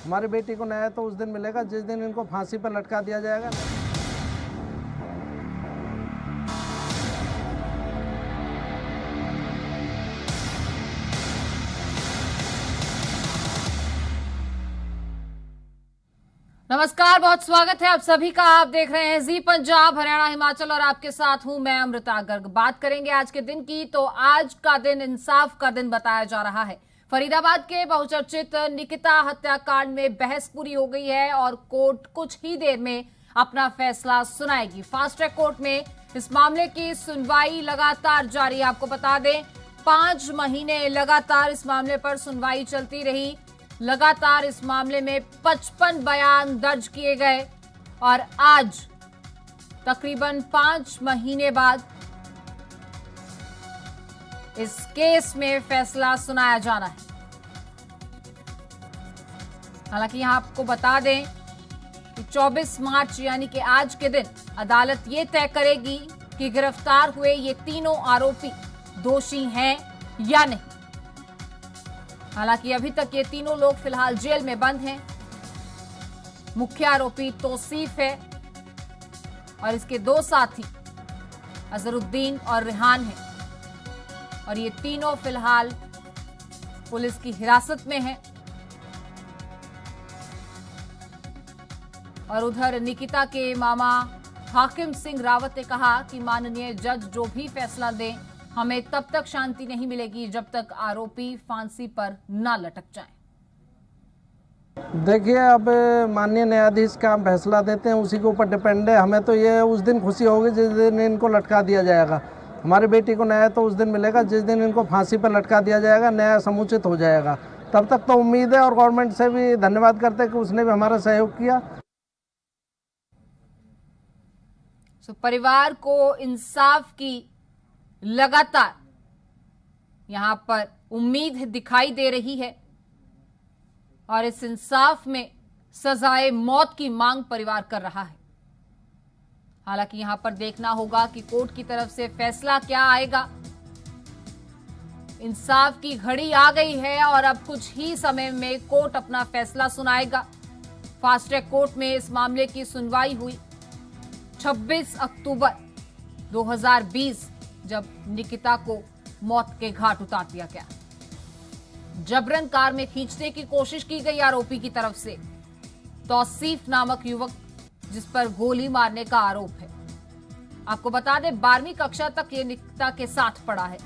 हमारी बेटी को न्याय तो उस दिन मिलेगा जिस दिन इनको फांसी पर लटका दिया जाएगा। नमस्कार, बहुत स्वागत है आप सभी का। आप देख रहे हैं जी पंजाब, हरियाणा, हिमाचल और आपके साथ हूं मैं अमृता गर्ग। बात करेंगे आज के दिन की, तो आज का दिन इंसाफ का दिन बताया जा रहा है। फरीदाबाद के बहुचर्चित निकिता हत्याकांड में बहस पूरी हो गई है और कोर्ट कुछ ही देर में अपना फैसला सुनाएगी। फास्ट ट्रैक कोर्ट में इस मामले की सुनवाई लगातार जारी है। आपको बता दें, 5 महीने लगातार इस मामले पर सुनवाई चलती रही। लगातार इस मामले में 55 बयान दर्ज किए गए और आज तकरीबन 5 महीने बाद इस केस में फैसला सुनाया जाना है। हालांकि यहां आपको बता दें कि 24 मार्च यानी कि आज के दिन अदालत ये तय करेगी कि गिरफ्तार हुए ये तीनों आरोपी दोषी हैं या नहीं। हालांकि अभी तक ये तीनों लोग फिलहाल जेल में बंद हैं। मुख्य आरोपी तौसीफ है और इसके 2 साथी अजहरुद्दीन और रेहान हैं और ये तीनों फिलहाल पुलिस की हिरासत में हैं। और उधर निकिता के मामा हाकिम सिंह रावत ने कहा कि माननीय जज जो भी फैसला दें, हमें तब तक शांति नहीं मिलेगी जब तक आरोपी फांसी पर ना लटक जाएं। देखिए, अब माननीय न्यायाधीश का हम फैसला देते हैं, उसी के ऊपर डिपेंड है। हमें तो ये उस दिन खुशी होगी जिस दिन इनको लटका दिया जाएगा। हमारी बेटी को न्याय तो उस दिन मिलेगा जिस दिन इनको फांसी पर लटका दिया जाएगा, न्याय समुचित हो जाएगा। तब तक तो उम्मीद है और गवर्नमेंट से भी धन्यवाद करते हैं कि उसने भी हमारा सहयोग किया। परिवार को इंसाफ की लगातार यहां पर उम्मीद दिखाई दे रही है और इस इंसाफ में सजाए मौत की मांग परिवार कर रहा है। हालांकि यहां पर देखना होगा कि कोर्ट की तरफ से फैसला क्या आएगा। इंसाफ की घड़ी आ गई है और अब कुछ ही समय में कोर्ट अपना फैसला सुनाएगा। फास्ट ट्रैक कोर्ट में इस मामले की सुनवाई हुई 26 अक्टूबर 2020, जब निकिता को मौत के घाट उतार दिया गया। जबरन कार में खींचने की कोशिश की गई आरोपी की तरफ से। तौसीफ नामक युवक जिस पर गोली मारने का आरोप है। आपको बता दें, 12वीं कक्षा तक ये निकिता के साथ पढ़ा है।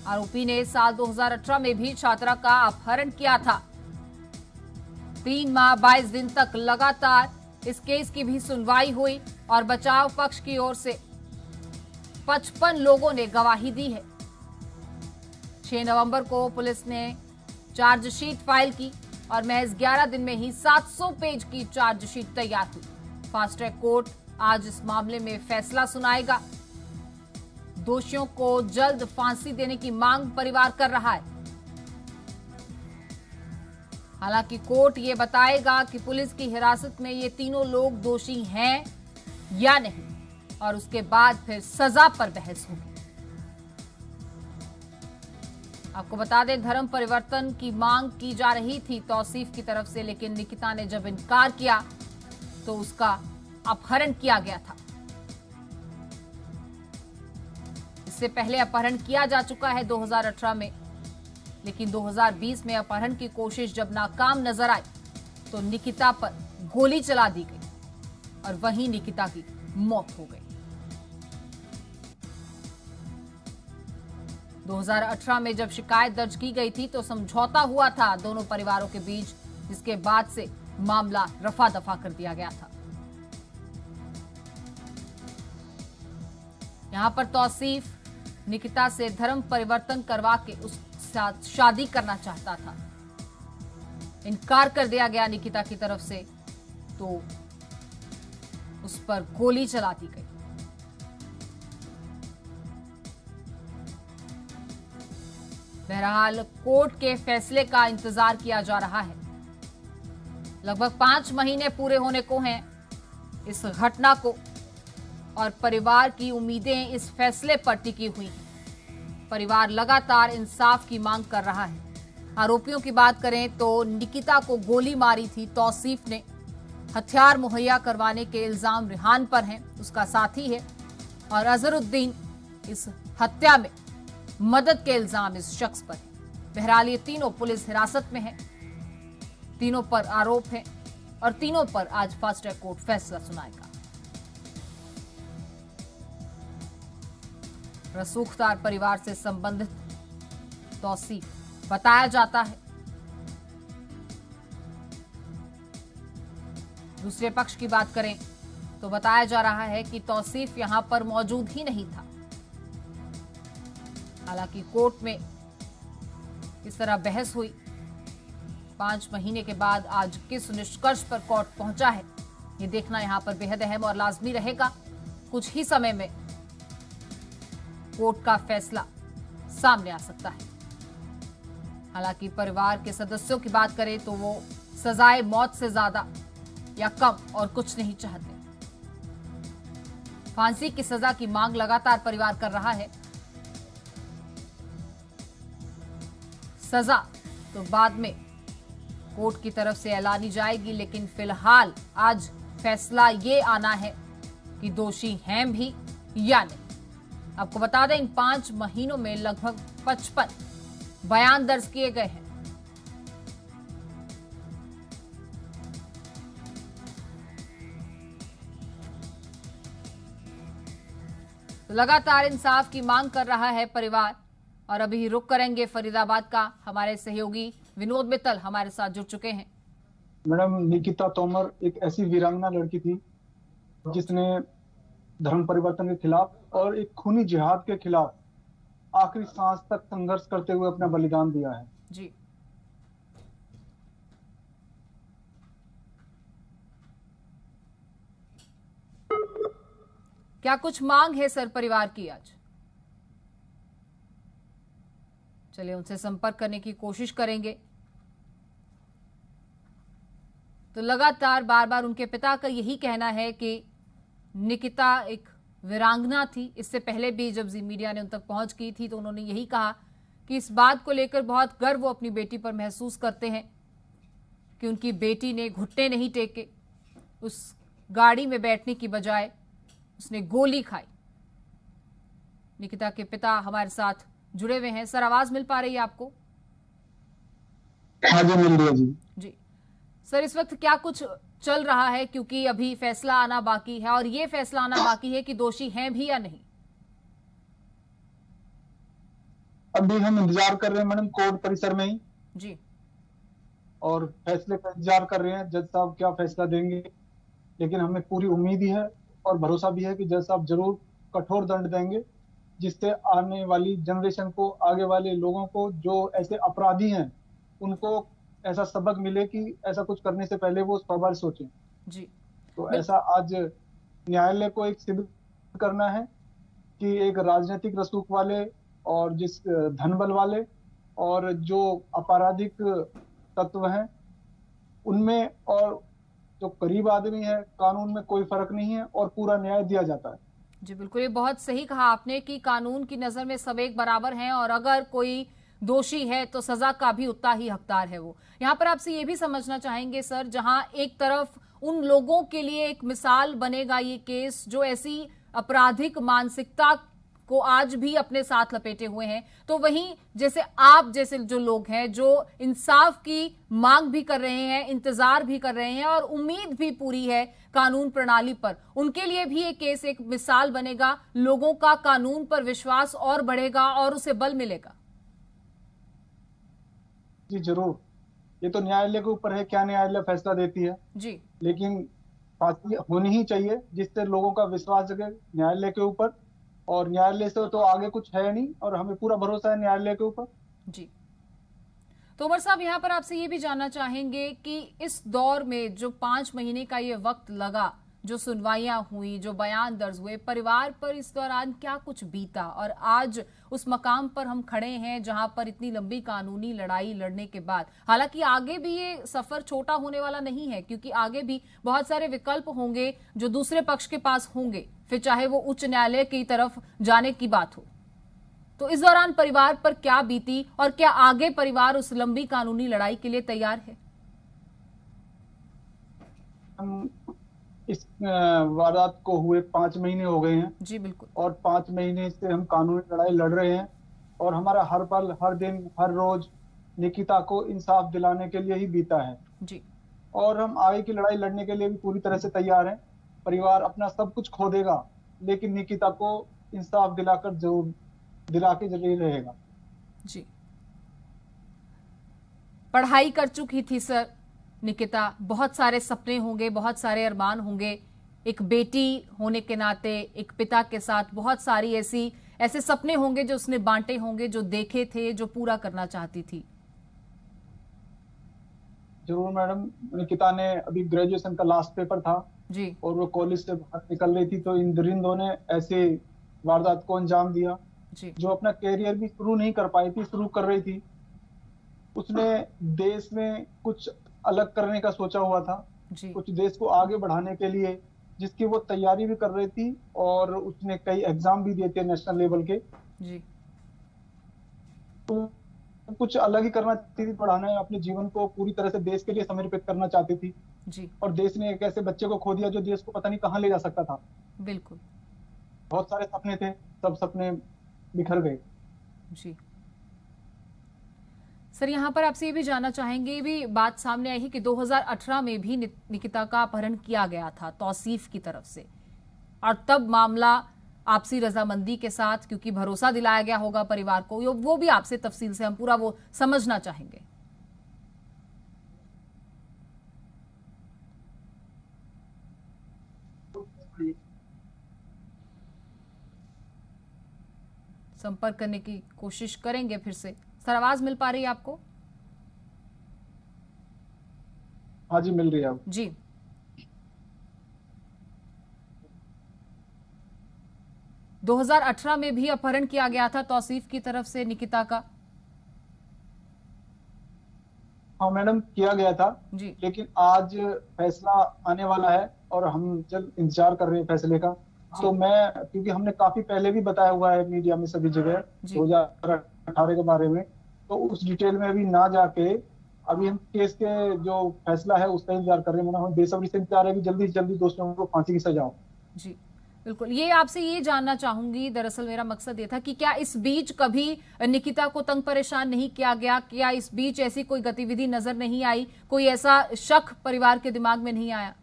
आरोपी ने साल 2018 में भी छात्रा का अपहरण किया था। 3 माह 22 दिन तक लगातार इस केस की भी सुनवाई हुई और बचाव पक्ष की ओर से 55 लोगों ने गवाही दी है। 6 नवंबर को पुलिस ने चार्जशीट फाइल की और महज 11 दिन में ही 700 पेज की चार्जशीट तैयार हुई। फास्ट ट्रैक कोर्ट आज इस मामले में फैसला सुनाएगा। दोषियों को जल्द फांसी देने की मांग परिवार कर रहा है। हालांकि कोर्ट ये बताएगा कि पुलिस की हिरासत में ये तीनों लोग दोषी हैं या नहीं और उसके बाद फिर सजा पर बहस होगी। आपको बता दें, धर्म परिवर्तन की मांग की जा रही थी तौसीफ की तरफ से, लेकिन निकिता ने जब इनकार किया तो उसका अपहरण किया गया था। इससे पहले अपहरण किया जा चुका है 2018 में, लेकिन 2020 में अपहरण की कोशिश जब नाकाम नजर आई तो निकिता पर गोली चला दी गई और वहीं निकिता की मौत हो गई। 2018 में जब शिकायत दर्ज की गई थी तो समझौता हुआ था दोनों परिवारों के बीच, जिसके बाद से मामला रफा दफा कर दिया गया था। यहां पर तौसीफ निकिता से धर्म परिवर्तन करवा के उस साथ शादी करना चाहता था। इनकार कर दिया गया निकिता की तरफ से, तो उस पर गोली चला दी गई। बहरहाल कोर्ट के फैसले का इंतजार किया जा रहा है। लगभग 5 महीने पूरे होने को हैं इस घटना को और परिवार की उम्मीदें इस फैसले पर टिकी हुई हैं। परिवार लगातार इंसाफ की मांग कर रहा है। आरोपियों की बात करें तो निकिता को गोली मारी थी तौसीफ ने। हथियार मुहैया करवाने के इल्जाम रिहान पर हैं, उसका साथी है, और अजहरुद्दीन इस हत्या में मदद के इल्जाम इस शख्स पर है। बहरहाल ये तीनों पुलिस हिरासत में हैं, तीनों पर आरोप है और तीनों पर आज फास्ट ट्रैक कोर्ट फैसला सुनाएगा। रसूखदार परिवार से संबंधित तौसीफ बताया जाता है। दूसरे पक्ष की बात करें तो बताया जा रहा है कि तौसीफ यहां पर मौजूद ही नहीं था। हालांकि कोर्ट में इस तरह बहस हुई, 5 महीने के बाद आज किस निष्कर्ष पर कोर्ट पहुंचा है, ये देखना यहां पर बेहद अहम और लाजमी रहेगा। कुछ ही समय में कोर्ट का फैसला सामने आ सकता है। हालांकि परिवार के सदस्यों की बात करें तो वो सजाए मौत से ज्यादा या कम और कुछ नहीं चाहते। फांसी की सजा की मांग लगातार परिवार कर रहा है। सजा तो बाद में कोर्ट की तरफ से ऐलानी जाएगी, लेकिन फिलहाल आज फैसला ये आना है कि दोषी हैं भी या नहीं। आपको बता दें, इन 5 महीनों में लगभग 55 बयान दर्ज किए गए हैं। तो लगातार इंसाफ की मांग कर रहा है परिवार। और अभी रुक करेंगे फरीदाबाद का। हमारे सहयोगी विनोद मित्तल हमारे साथ जुड़ चुके हैं। मैडम, निकिता तोमर एक ऐसी वीरांगना लड़की थी जिसने धर्म परिवर्तन के खिलाफ और एक खूनी जिहाद के खिलाफ आखिरी सांस तक संघर्ष करते हुए अपना बलिदान दिया है। जी, क्या कुछ मांग है सर परिवार की आज? चलिए उनसे संपर्क करने की कोशिश करेंगे। तो लगातार बार बार उनके पिता का यही कहना है कि निकिता एक वीरांगना थी। इससे पहले भी जब जी मीडिया ने उन तक पहुंच की थी तो उन्होंने यही कहा कि इस बात को लेकर बहुत गर्व वो अपनी बेटी पर महसूस करते हैं कि उनकी बेटी ने घुटने नहीं टेके, उस गाड़ी में बैठने की बजाय उसने गोली खाई। निकिता के पिता हमारे साथ जुड़े हुए हैं। सर, आवाज मिल पा रही है आपको? हाँ जी, मिल रही है जी। जी सर, इस वक्त क्या कुछ चल रहा है, क्योंकि अभी फैसला आना बाकी है और ये फैसला आना बाकी है कि दोषी हैं भी या नहीं? अभी हम इंतजार कर रहे हैं मैडम कोर्ट परिसर में ही जी, और फैसले का इंतजार कर रहे हैं जज साहब क्या फैसला देंगे। लेकिन हमें पूरी उम्मीद ही है और भरोसा भी है कि जज साहब जरूर कठोर दंड देंगे, जिससे आने वाली जनरेशन को, आगे वाले लोगों को जो ऐसे अपराधी हैं उनको ऐसा सबक मिले कि ऐसा कुछ करने से पहले वो 100 बार सोचें। जी, तो ऐसा आज न्यायालय को एक सिद्ध करना है कि एक राजनीतिक रसूख वाले और जिस धन बल वाले और जो आपराधिक तत्व हैं उनमें और जो करीब आदमी है कानून में कोई फर्क नहीं है और पूरा न्याय दिया जाता है। जी बिल्कुल, ये बहुत सही कहा आपने कि कानून की नजर में सब एक बराबर हैं और अगर कोई दोषी है तो सजा का भी उतना ही हकदार है वो। यहाँ पर आपसे ये भी समझना चाहेंगे सर, जहां एक तरफ उन लोगों के लिए एक मिसाल बनेगा ये केस जो ऐसी आपराधिक मानसिकता को आज भी अपने साथ लपेटे हुए हैं, तो वहीं जैसे आप जैसे जो लोग हैं जो इंसाफ की मांग भी कर रहे हैं, इंतजार भी कर रहे हैं और उम्मीद भी पूरी है कानून प्रणाली पर, उनके लिए भी ये केस एक मिसाल बनेगा। लोगों का कानून पर विश्वास और बढ़ेगा और उसे बल मिलेगा। जी जरूर, ये तो न्यायालय के ऊपर है क्या न्यायालय फैसला देती है जी, लेकिन फांसी होनी ही चाहिए जिससे लोगों का विश्वास जगे न्यायालय के ऊपर। और न्यायालय से तो आगे कुछ है नहीं और हमें पूरा भरोसा है न्यायालय के ऊपर। जी तो उमर साहब, यहाँ पर आपसे ये भी जानना चाहेंगे कि इस दौर में जो 5 महीने का ये वक्त लगा, जो सुनवाइयां हुई, जो बयान दर्ज हुए, परिवार पर इस दौरान क्या कुछ बीता और आज उस मकाम पर हम खड़े हैं जहां पर इतनी लंबी कानूनी लड़ाई लड़ने के बाद, हालांकि आगे भी ये सफर छोटा होने वाला नहीं है क्योंकि आगे भी बहुत सारे विकल्प होंगे जो दूसरे पक्ष के पास होंगे, फिर चाहे वो उच्च न्यायालय की तरफ जाने की बात हो, तो इस दौरान परिवार पर क्या बीती और क्या आगे परिवार उस लंबी कानूनी लड़ाई के लिए तैयार है? हम इस वारदात को हुए 5 महीने हो गए हैं जी बिल्कुल। और 5 महीने से हम कानूनी लड़ाई लड़ रहे हैं और हमारा हर पल, हर दिन, हर रोज निकिता को इंसाफ दिलाने के लिए ही बीता है जी। और हम आगे की लड़ाई लड़ने के लिए भी पूरी तरह से तैयार हैं। परिवार अपना सब कुछ खो देगा लेकिन निकिता को इंसाफ दिलाकर जरूर दिला के जरूर रहेगा। जी। पढ़ाई कर चुकी थी सर निकिता, बहुत सारे सपने होंगे, बहुत सारे अरमान होंगे, एक बेटी होने के नाते एक पिता के साथ बहुत सारी ऐसे सपने होंगे जो उसने बांटे होंगे, जो देखे थे, जो पूरा करना चाहती थी। जरूर मैडम, निकिता ने अभी ग्रेजुएशन का लास्ट पेपर था जी। और वो कॉलेज से बाहर निकल रही थी तो इन दरिंदों ने ऐसे वारदात को अंजाम दिया जी। जो अपना कैरियर भी शुरू नहीं कर पाई थी, शुरू कर रही थी। उसने देश में कुछ अलग करने का सोचा हुआ था, जी। कुछ देश को आगे बढ़ाने के लिए जिसकी वो तैयारी भी कर रही थी और उसने कई एग्जाम भी दिए थे नेशनल लेवल के। जी। तो कुछ अलग ही करना चाहती थी, पढ़ाना, अपने जीवन को पूरी तरह से देश के लिए समर्पित करना चाहती थी जी। और देश ने एक ऐसे बच्चे को खो दिया जो देश को पता नहीं कहाँ ले जा सकता था। बिल्कुल। बहुत सारे सपने थे, सब सपने बिखर गए। जी सर, यहाँ पर आपसे ये भी जानना चाहेंगे, ये भी बात सामने आई है कि 2018 में भी निकिता का अपहरण किया गया था तौसीफ की तरफ से, और तब मामला आपसी रजामंदी के साथ, क्योंकि भरोसा दिलाया गया होगा परिवार को, वो भी आपसे तफसील से हम पूरा वो समझना चाहेंगे। संपर्क करने की कोशिश करेंगे फिर से। सर, आवाज मिल पा रही है आपको? हाँ जी, मिल रही है जी। – 2018 में भी अपहरण किया गया था तौसीफ की तरफ से निकिता का। हाँ मैडम, किया गया था जी। लेकिन आज फैसला आने वाला है और हम जल्द इंतजार कर रहे हैं फैसले का। तो मैं, क्योंकि हमने काफी पहले भी बताया हुआ है मीडिया में सभी जगह 2018 के बारे में, तो उस डिटेल में अभी ना जाके अभी हम केस के जो फैसला है उसका इंतजार कर रहे हैं। हम बेसब्री से इंतजार है कि जल्दी से जल्दी दोषियों को फांसी की सजा हो। जी बिल्कुल, ये आपसे ये जानना चाहूंगी, दरअसल मेरा मकसद ये था कि क्या इस बीच कभी निकिता को तंग परेशान नहीं किया गया? क्या इस बीच ऐसी कोई गतिविधि नजर नहीं आई? कोई ऐसा शक परिवार के दिमाग में नहीं आया?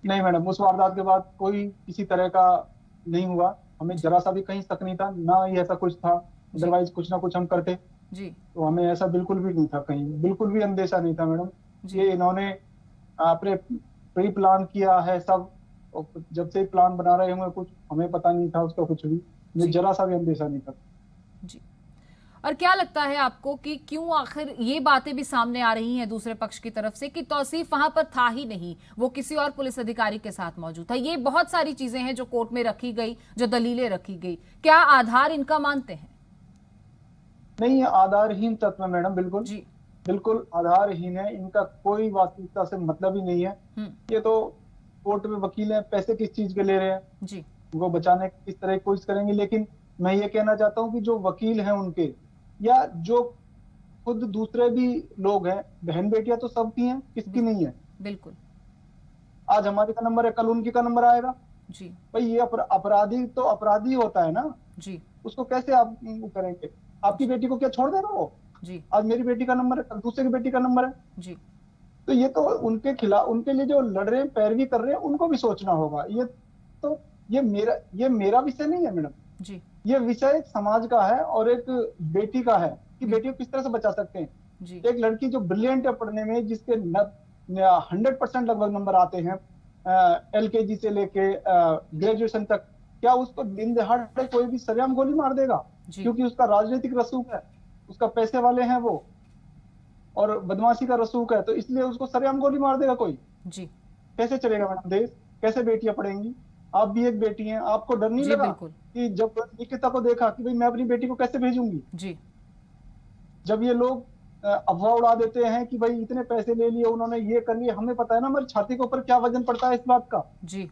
नहीं मैडम, उस वारदात के बाद कोई किसी तरह का नहीं हुआ। हमें जरा सा भी कहीं शक नहीं था, ना ही ऐसा कुछ था। अदरवाइज कुछ ना कुछ हम करते जी। तो हमें ऐसा बिल्कुल भी नहीं था, कहीं बिल्कुल भी अंदेशा नहीं था मैडम। ये इन्होंने अपने प्री प्लान किया है सब, और जब से प्लान बना रहे होंगे कुछ, हमें पता नहीं था उसका कुछ भी, मुझे जरा सा भी अंदेशा नहीं था। जी। और क्या लगता है आपको कि क्यों आखिर ये बातें भी सामने आ रही हैं दूसरे पक्ष की तरफ से कि तौसीफ वहां पर था ही नहीं, वो किसी और पुलिस अधिकारी के साथ मौजूद था? ये बहुत सारी चीजें हैं जो कोर्ट में रखी गई, जो दलीलें रखी गई, क्या आधार इनका मानते हैं? नहीं, ये आधारहीन तत्व है मैडम, बिल्कुल जी। बिल्कुल आधारहीन है। इनका कोई वास्तविकता से मतलब ही नहीं है। ये तो कोर्ट में वकील हैं, पैसे किस चीज के ले रहे हैं जी। वो बचाने की किस तरह की कोशिश करेंगे। लेकिन मैं ये कहना चाहता हूँ कि जो वकील हैं उनके, या जो खुद दूसरे भी लोग हैं, बहन बेटियां तो सबकी हैं, किसकी नहीं है? बिल्कुल। आज हमारे का नंबर है, कल उनकी का नंबर आएगा। जी। भाई ये अपराधी तो अपराधी होता है ना जी। उसको कैसे आप करेंगे? आपकी बेटी को क्या छोड़ देगा वो? जी। आज मेरी बेटी का नंबर है, कल दूसरे की बेटी का नंबर है। जी। तो ये तो उनके खिलाफ, उनके लिए जो लड़ रहे हैं, पैरवी कर रहे हैं, उनको भी सोचना होगा। ये मेरा विषय नहीं है मैडम। जी। ये विषय एक समाज का है और एक बेटी का है कि बेटी को किस तरह से बचा सकते हैं। जी। एक लड़की जो ब्रिलियंट है पढ़ने में, जिसके 100% लगभग नंबर आते हैं LKG से लेके ग्रेजुएशन तक, क्या उसको दिन दहाड़े कोई भी सरेआम गोली मार देगा? क्योंकि उसका राजनीतिक रसूख है, उसका पैसे वाले हैं वो, और बदमाशी का रसूख है, तो इसलिए उसको सरेआम गोली मार देगा कोई? जी। कैसे चलेगा मैडम देश? कैसे बेटियां पढ़ेंगी? आप भी एक बेटी हैं, आपको डर नहीं लगा कि जब निकिता को देखा कि भाई मैं अपनी बेटी को कैसे भेजूंगी? जी। जब ये लोग अफवाह उड़ा देते हैं कि भाई इतने पैसे ले लिए उन्होंने, ये कर लिए, हमें पता है ना हमारी छाती के ऊपर क्या वजन पड़ता है इस बात का। जी।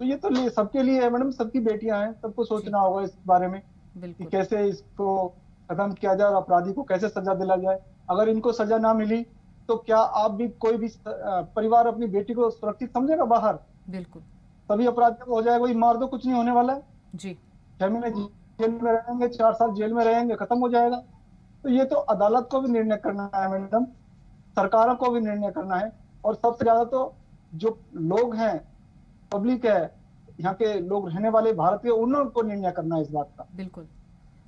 तो ये तो सबके लिए है मैडम, सबकी बेटियां हैं, सबको सोचना होगा इस बारे में कि बिल्कुल। कैसे इसको खत्म किया जाए और अपराधी को कैसे सजा दिला जाए। अगर इनको सजा ना मिली तो क्या आप भी, कोई भी परिवार अपनी बेटी को सुरक्षित समझेगा बाहर? बिल्कुल। सभी अपराधियों को हो जाएगा वही मार दो, कुछ नहीं होने वाला है, जी। 6 महीने जेल में रहेंगे, 4 साल जेल में रहेंगे, खत्म हो जाएगा। तो ये तो अदालत को भी निर्णय करना है मैडम, सरकारों को भी निर्णय करना है, और सबसे ज्यादा तो जो लोग हैं, पब्लिक है, यहाँ के लोग रहने वाले भारतीय, उनको निर्णय करना है इस बात का। बिल्कुल।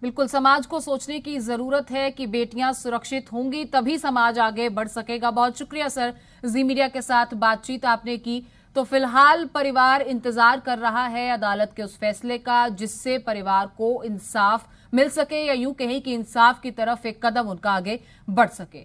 बिल्कुल, समाज को सोचने की जरूरत है कि बेटियां सुरक्षित होंगी तभी समाज आगे बढ़ सकेगा। बहुत शुक्रिया सर, जी मीडिया के साथ बातचीत आपने की। तो फिलहाल परिवार इंतजार कर रहा है अदालत के उस फैसले का जिससे परिवार को इंसाफ मिल सके, या यूं कहें कि इंसाफ की तरफ एक कदम उनका आगे बढ़ सके।